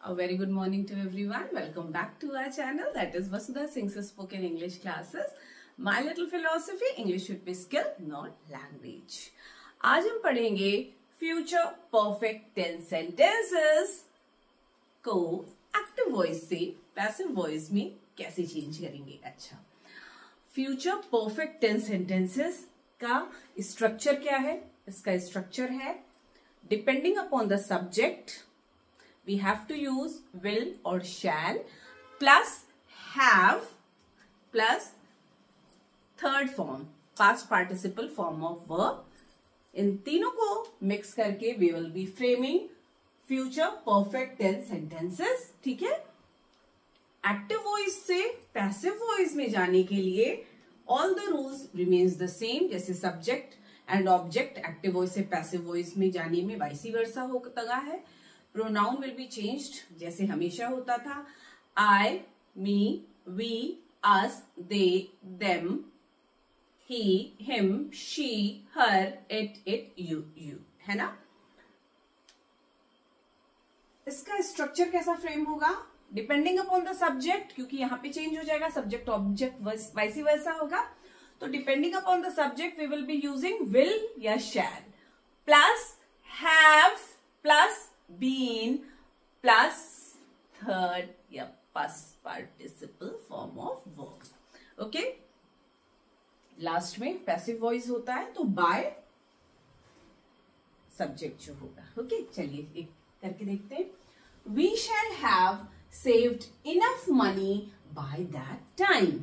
A very good morning to everyone. Welcome back to our channel, that is Vasudha Singh's Spoken English Classes. My little philosophy, English should be skill, not language. आज हम पढ़ेंगे future perfect tense sentences को active voice से passive voice में कैसे change करेंगे. अच्छा, future perfect tense sentences का structure क्या है? इसका structure है depending upon the subject we have to use will or shall plus have plus third form past participle form of verb. इन तीनों को मिक्स करके we will be framing future perfect tense sentences. ठीक है. Active voice से passive voice में जाने के लिए all the rules remains the same. जैसे subject and object active voice से पैसिव वॉइस में जाने में वाइसी वर्सा होता है. प्रोनाउन विल बी चेंज्ड जैसे हमेशा होता था. I, me, we, us, they, them, he, him, she, her, it, you, है ना. इसका स्ट्रक्चर कैसा फ्रेम होगा? डिपेंडिंग अपॉन द सब्जेक्ट, क्योंकि यहां पे चेंज हो जाएगा, सब्जेक्ट ऑब्जेक्ट वाइसी वर्सा होगा. तो depending upon the subject we will be using will या shall plus have plus been plus third या past participle form of verb. Okay? Last में पैसिव वॉइस होता है तो by सब्जेक्ट जो होगा. ओके, चलिए एक करके देखते हैं. We shall have saved enough money by that time.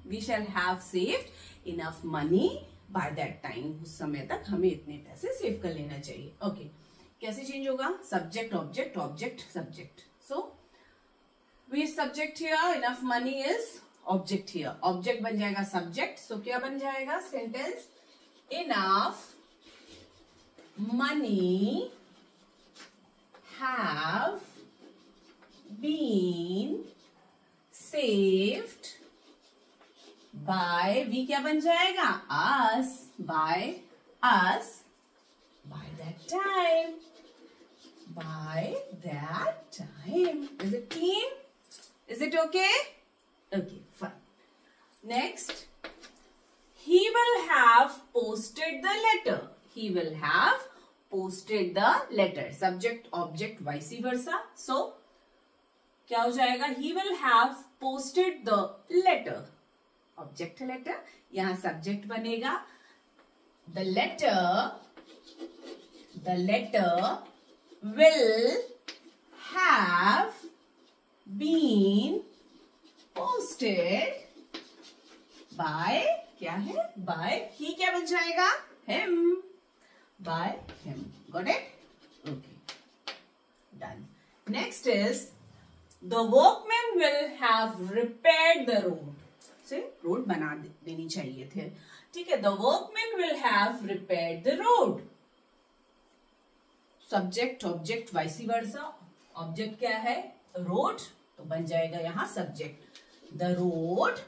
We shall have saved enough money by that time. उस समय तक हमें इतने पैसे सेव कर लेना चाहिए. ओके, कैसे चेंज होगा? Subject object object subject. So we subject here, enough money is object here. Object बन जाएगा सब्जेक्ट. सो क्या बन जाएगा sentence? Enough money have been saved by, we क्या बन जाएगा? Us, by us by that time. By that time. Is it clean? Is it okay? Okay, fine. Next, he will have posted the letter. He will have posted the letter. Subject, object, vice versa. So, क्या हो जाएगा? He will have posted the letter. Object letter. यहाँ subject बनेगा. The letter will have been posted by, क्या है? By, he क्या बन जाएगा? Him. By him. Got it? Okay. Done. Next is, the workmen will have repaired the road. से road बना देनी चाहिए थे. ठीक है. The workmen will have repaired the road. Subject object vice versa. Object क्या है? रोड, तो बन जाएगा यहां subject. The road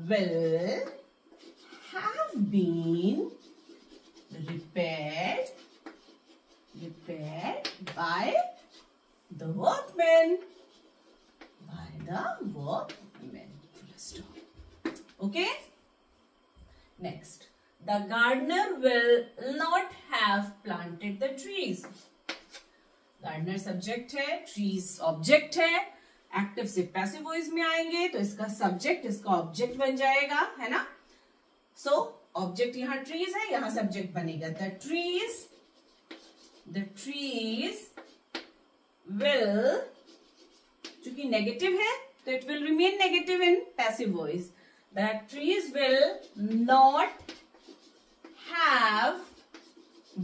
will have been repaired by the workman. Okay. Next, the gardener will not have planted the trees. Gardener subject है, trees object है. Active से passive voice में आएंगे तो इसका सब्जेक्ट इसका ऑब्जेक्ट बन जाएगा, है ना. सो ऑब्जेक्ट यहाँ ट्रीज है, यहाँ सब्जेक्ट बनेगा. The trees will, चूंकि नेगेटिव है तो it will remain negative in passive voice. The trees will not have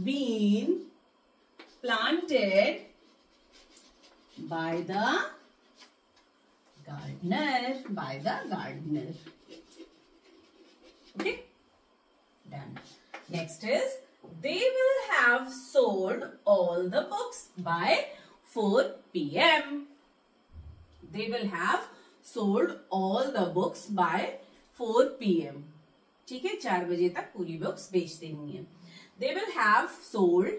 been planted by the gardener. Okay, done. Next is, they will have sold all the books by 4 p.m. They will have sold all the books by 4 p.m. ठीक है, 4 बजे तक पूरी books बेच देनी है. They will have sold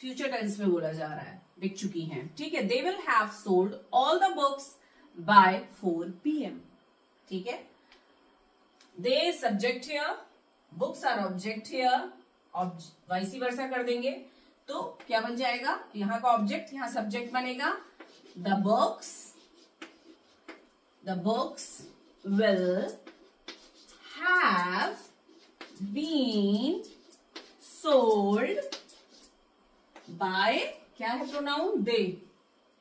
future tense में बोला जा रहा है, बिक चुकी हैं, ठीक है। They will have sold all the books by 4 PM, ठीक है। They subject here, books are object here, vice versa कर देंगे तो क्या बन जाएगा, यहाँ का ऑब्जेक्ट यहाँ सब्जेक्ट बनेगा। The books will have been sold by, क्या है प्रोनाउन, दे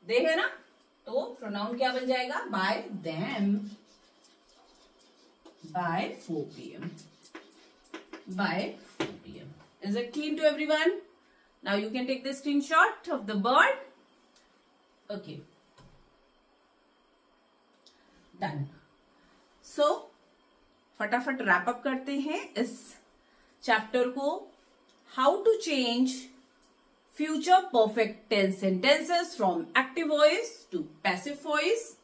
है ना, तो प्रोनाउन क्या बन जाएगा, by them by 4 PM. By 4 PM. Is it clean to everyone? Now you can take the screenshot of the bird. Okay. Done. So, फटाफट wrap up करते हैं इस चैप्टर को। How to change future perfect tense sentences from active voice to passive voice.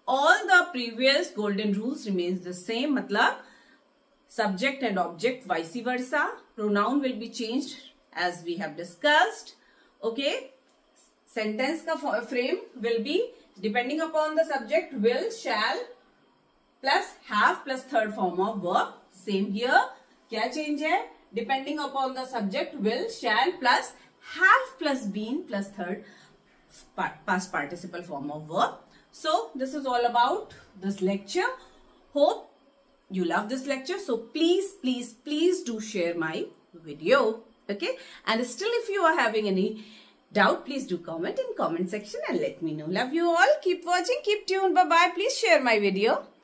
All the previous golden rules remains the same, मतलब subject and object vice versa. Pronoun will be changed as we have discussed. Okay. Sentence ka frame will be depending upon the subject will, shall plus have plus third form of verb. Same here. क्या change है? Depending upon the subject will, shall plus have plus been plus third past participle form of verb. So this is all about this lecture. Hope you love this lecture, so please do share my video, okay? And still, if you are having any doubt, please do comment in comment section and let me know. Love you all. Keep watching, keep tuned. Bye bye. Please share my video.